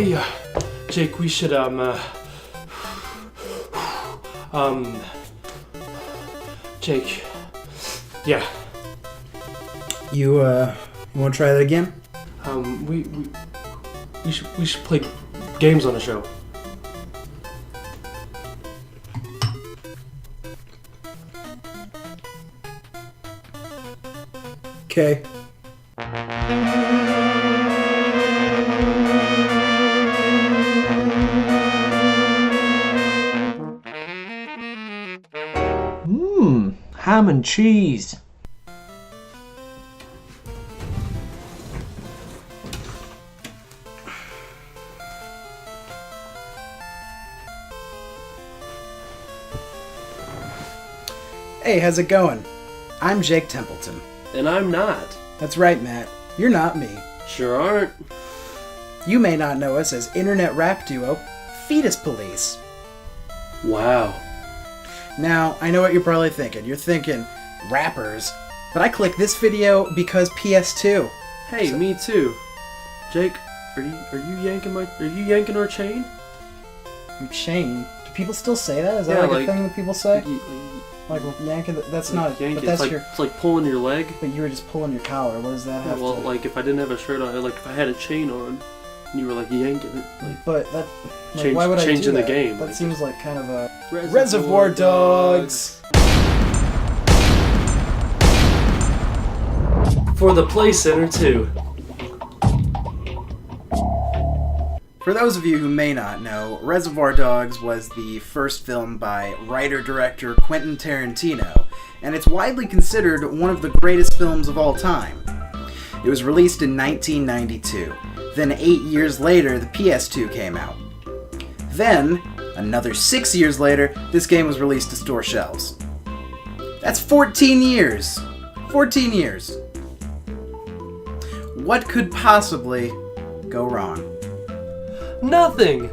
Hey, Jake, we should, Jake. Yeah. You want to try that again? We should play games on the show. Okay. Ham and cheese. Hey, how's it going? I'm Jake Templeton. And I'm not. That's right, Matt. You're not me. Sure aren't. You may not know us as internet rap duo Fetus Police. Wow. Now, I know what you're probably thinking. You're thinking, rappers. But I clicked this video because PS2. Hey, me too. Jake, are you yanking our chain? Chain? Do people still say that? Is that Yeah, like a thing that people say? Like yanking? That's not. yanking. But that's It's like pulling your leg. But you were just pulling your collar. What does that have Well, to? like if I didn't have a shirt on, like if I had a chain on, and you were like yanking it, like But that. Why would I do changing the that? game. That like, seems like kind of a Reservoir Dogs. For the Play Center too. For those of you who may not know, Reservoir Dogs was the first film by writer-director Quentin Tarantino, and it's widely considered one of the greatest films of all time. It was released in 1992. Then 8 years later, the PS2 came out. Then, another 6 years later, this game was released to store shelves. That's 14 years! 14 years! What could possibly go wrong? Nothing.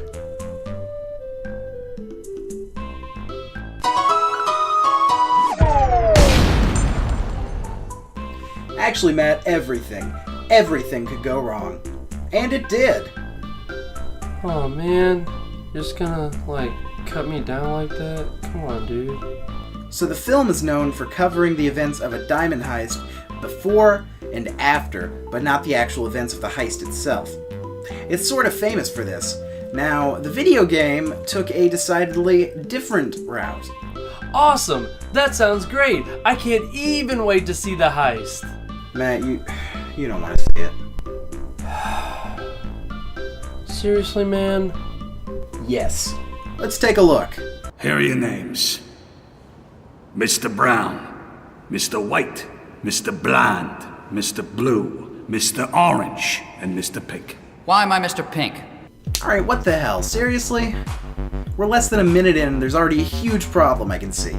Actually, Matt, everything. Everything could go wrong. And it did. Oh man, you're just gonna like cut me down like that? Come on, dude. So the film is known for covering the events of a diamond heist before and after, but not the actual events of the heist itself. It's sort of famous for this. Now, the video game took a decidedly different route. Awesome! That sounds great! I can't even wait to see the heist. Matt, you don't want to see it. Seriously, man? Yes. Let's take a look. Here are your names. Mr. Brown, Mr. White, Mr. Blonde, Mr. Blue, Mr. Orange, and Mr. Pink. Why am I Mr. Pink? Alright, what the hell? Seriously? We're less than a minute in and there's already a huge problem I can see.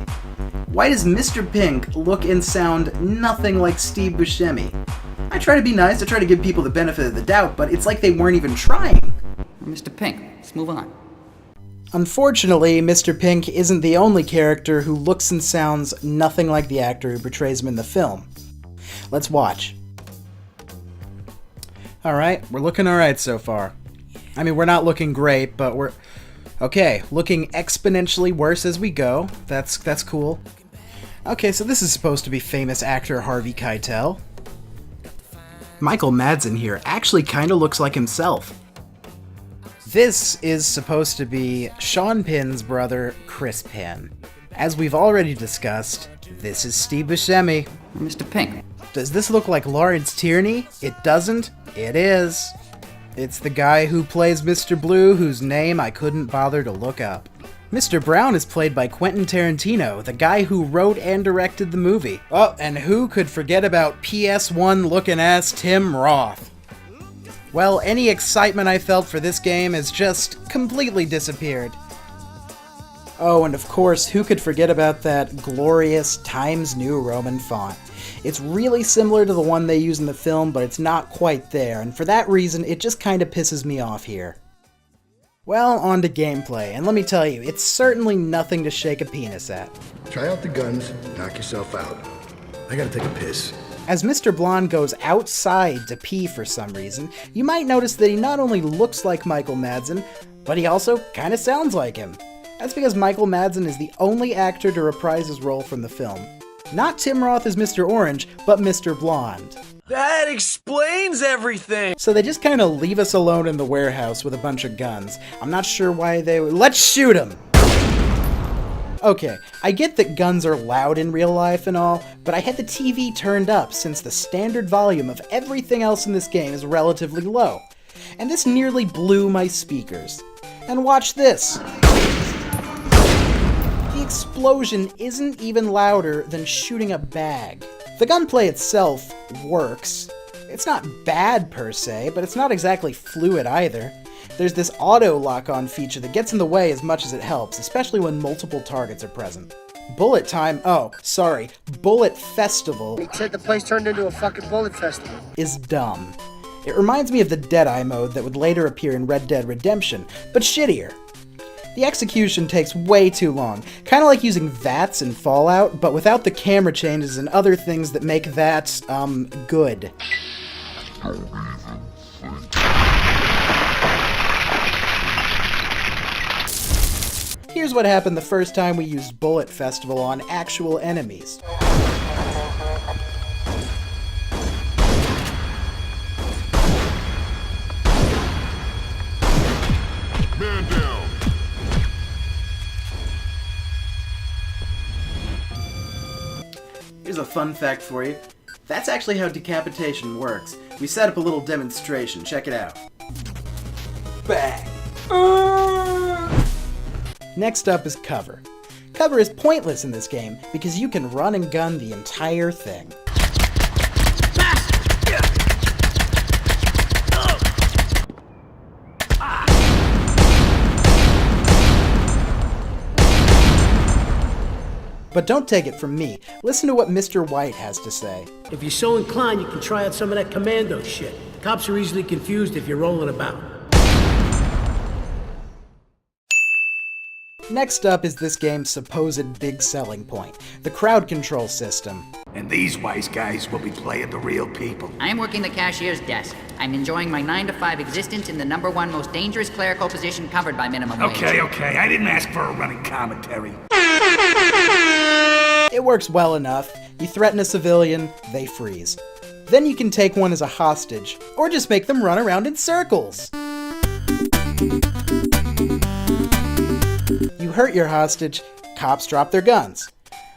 Why does Mr. Pink look and sound nothing like Steve Buscemi? I try to be nice, I try to give people the benefit of the doubt, but it's like they weren't even trying. Mr. Pink, let's move on. Unfortunately, Mr. Pink isn't the only character who looks and sounds nothing like the actor who portrays him in the film. Let's watch. Alright, we're looking alright so far. I mean, we're not looking great, but we're... Okay, looking exponentially worse as we go. That's cool. Okay, so this is supposed to be famous actor Harvey Keitel. Michael Madsen here actually kinda looks like himself. This is supposed to be Sean Penn's brother, Chris Penn. As we've already discussed, this is Steve Buscemi. Mr. Pink. Does this look like Lawrence Tierney? It doesn't. It is. It's the guy who plays Mr. Blue, whose name I couldn't bother to look up. Mr. Brown is played by Quentin Tarantino, the guy who wrote and directed the movie. Oh, and who could forget about PS1 looking ass Tim Roth? Well, any excitement I felt for this game has just completely disappeared. Oh, and of course, who could forget about that glorious Times New Roman font? It's really similar to the one they use in the film, but it's not quite there, and for that reason, it just kinda pisses me off here. Well, on to gameplay, and let me tell you, it's certainly nothing to shake a penis at. Try out the guns, knock yourself out. I gotta take a piss. As Mr. Blonde goes outside to pee for some reason, you might notice that he not only looks like Michael Madsen, but he also kinda sounds like him. That's because Michael Madsen is the only actor to reprise his role from the film. Not Tim Roth as Mr. Orange, but Mr. Blonde. That explains everything! So they just kinda leave us alone in the warehouse with a bunch of guns. I'm not sure why they would— Let's shoot him! Okay, I get that guns are loud in real life and all, but I had the TV turned up since the standard volume of everything else in this game is relatively low. And this nearly blew my speakers. And watch this! The explosion isn't even louder than shooting a bag. The gunplay itself works. It's not bad per se, but it's not exactly fluid either. There's this auto lock-on feature that gets in the way as much as it helps, especially when multiple targets are present. Bullet Festival He said the place turned into a fucking bullet festival. is dumb. It reminds me of the Deadeye mode that would later appear in Red Dead Redemption, but shittier. The execution takes way too long, kinda like using VATS in Fallout, but without the camera changes and other things that make that, good. Here's what happened the first time we used Bullet Festival on actual enemies. Man down. Here's a fun fact for you. That's actually how decapitation works. We set up a little demonstration. Check it out. Bang! Next up is cover. Cover is pointless in this game because you can run and gun the entire thing. But don't take it from me. Listen to what Mr. White has to say. If you're so inclined, you can try out some of that commando shit. Cops are easily confused if you're rolling about. Next up is this game's supposed big selling point, the crowd control system. And these wise guys will be playing the real people. I am working the cashier's desk. I'm enjoying my 9-to-5 existence in the #1 most dangerous clerical position covered by minimum wage. Okay, I didn't ask for a running commentary. It works well enough. You threaten a civilian, they freeze. Then you can take one as a hostage, or just make them run around in circles. You hurt your hostage, cops drop their guns.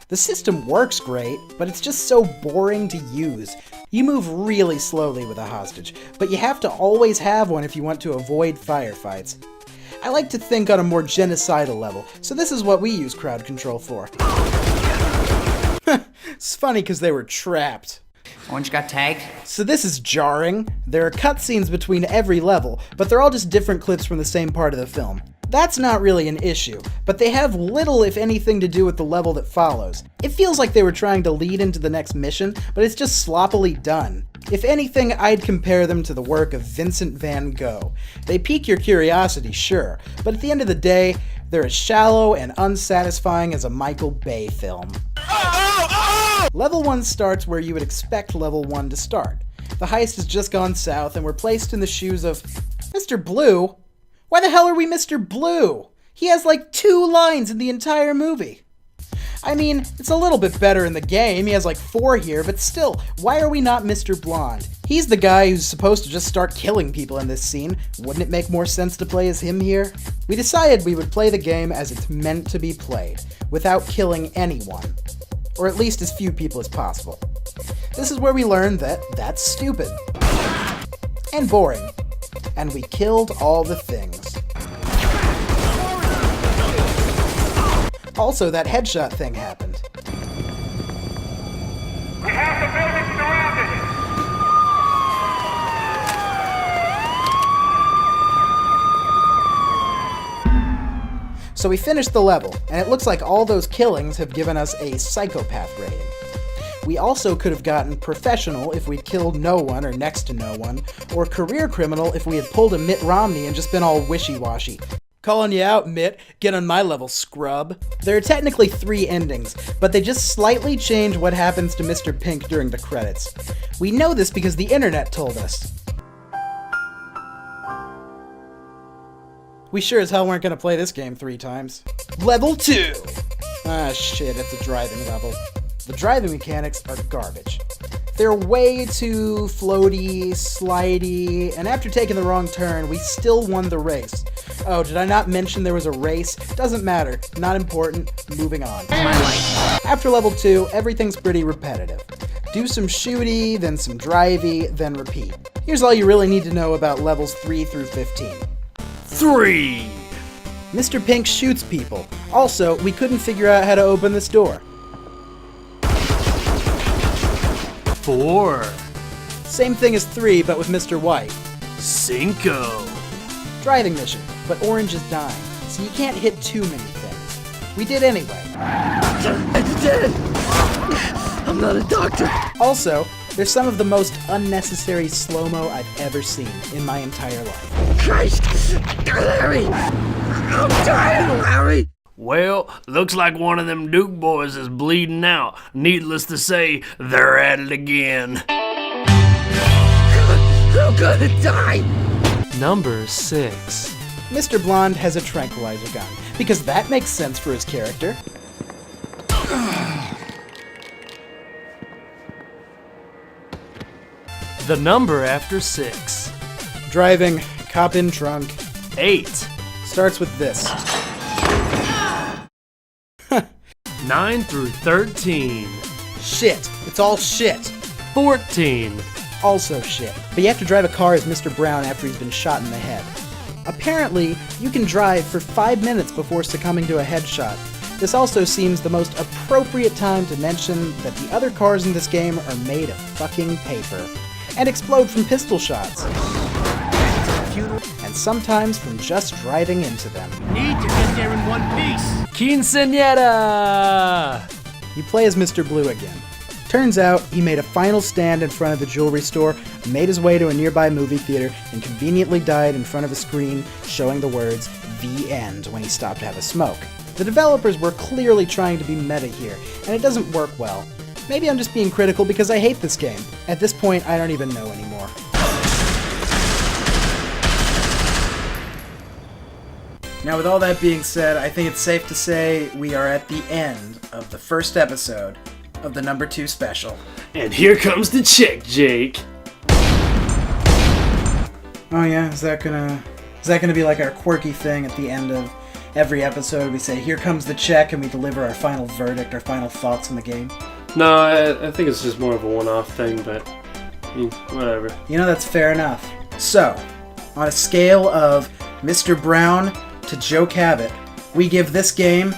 The system works great, but it's just so boring to use. You move really slowly with a hostage, but you have to always have one if you want to avoid firefights. I like to think on a more genocidal level, so this is what we use crowd control for. It's funny because they were trapped. Orange got tagged. So this is jarring. There are cutscenes between every level, but they're all just different clips from the same part of the film. That's not really an issue, but they have little if anything to do with the level that follows. It feels like they were trying to lead into the next mission, but it's just sloppily done. If anything, I'd compare them to the work of Vincent Van Gogh. They pique your curiosity, sure, but at the end of the day, they're as shallow and unsatisfying as a Michael Bay film. Level 1 starts where you would expect Level 1 to start. The heist has just gone south and we're placed in the shoes of Mr. Blue? Why the hell are we Mr. Blue? He has like 2 lines in the entire movie. I mean, it's a little bit better in the game, he has like 4 here, but still, why are we not Mr. Blonde? He's the guy who's supposed to just start killing people in this scene. Wouldn't it make more sense to play as him here? We decided we would play the game as it's meant to be played, without killing anyone. Or at least as few people as possible. This is where we learned that that's stupid. And boring. And we killed all the things. Also, that headshot thing happened. We have the building surrounded. So we finished the level, and it looks like all those killings have given us a psychopath rating. We also could have gotten professional if we'd killed no one or next to no one, or career criminal if we had pulled a Mitt Romney and just been all wishy-washy. Calling you out, Mitt. Get on my level, scrub. There are technically 3 endings, but they just slightly change what happens to Mr. Pink during the credits. We know this because the internet told us. We sure as hell weren't gonna play this game 3 times. Level 2! Ah shit, it's a driving level. The driving mechanics are garbage. They're way too floaty, slidey, and after taking the wrong turn, we still won the race. Oh, did I not mention there was a race? Doesn't matter. Not important. Moving on. After level 2, everything's pretty repetitive. Do some shooty, then some drivey, then repeat. Here's all you really need to know about levels 3 through 15. 3. Mr. Pink shoots people. Also, we couldn't figure out how to open this door. 4. Same thing as 3, but with Mr. White. 5. Driving mission, but Orange is dying, so you can't hit too many things. We did anyway. It's dead! I'm not a doctor. Also, there's some of the most unnecessary slow-mo I've ever seen in my entire life. Christ! Larry! I'm dying, Larry! Well, looks like one of them Duke boys is bleeding out. Needless to say, they're at it again. I'm gonna die! Number 6. Mr. Blonde has a tranquilizer gun, because that makes sense for his character. The number after 6. Driving, cop in trunk. 8. Starts with this. 9 through 13. Shit. It's all shit. 14. Also shit. But you have to drive a car as Mr. Brown after he's been shot in the head. Apparently, you can drive for 5 minutes before succumbing to a headshot. This also seems the most appropriate time to mention that the other cars in this game are made of fucking paper and explode from pistol shots. And sometimes from just driving into them. Need to get there in one piece. Quinceañera! You play as Mr. Blue again. Turns out, he made a final stand in front of the jewelry store, made his way to a nearby movie theater, and conveniently died in front of a screen showing the words, "The End," when he stopped to have a smoke. The developers were clearly trying to be meta here, and it doesn't work well. Maybe I'm just being critical because I hate this game. At this point, I don't even know anymore. Now, with all that being said, I think it's safe to say we are at the end of the first episode of the number 2 special. And here comes the check, Jake. Oh yeah, is that gonna be like our quirky thing at the end of every episode? We say, "Here comes the check," and we deliver our final verdict, our final thoughts on the game. No, I think it's just more of a one-off thing, but whatever. You know, that's fair enough. So, on a scale of Mr. Brown to Joe Cabot, we give this game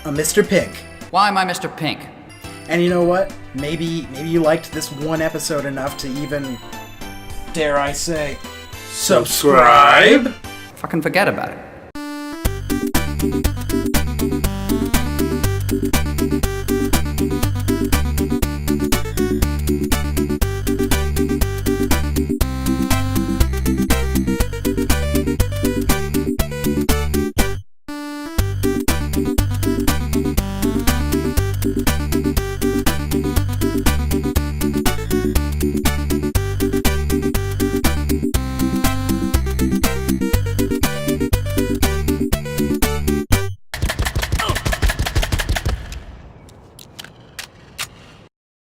a Mr. Pink. Why am I Mr. Pink? And you know what? Maybe you liked this one episode enough to even, dare I say, subscribe? Fucking forget about it.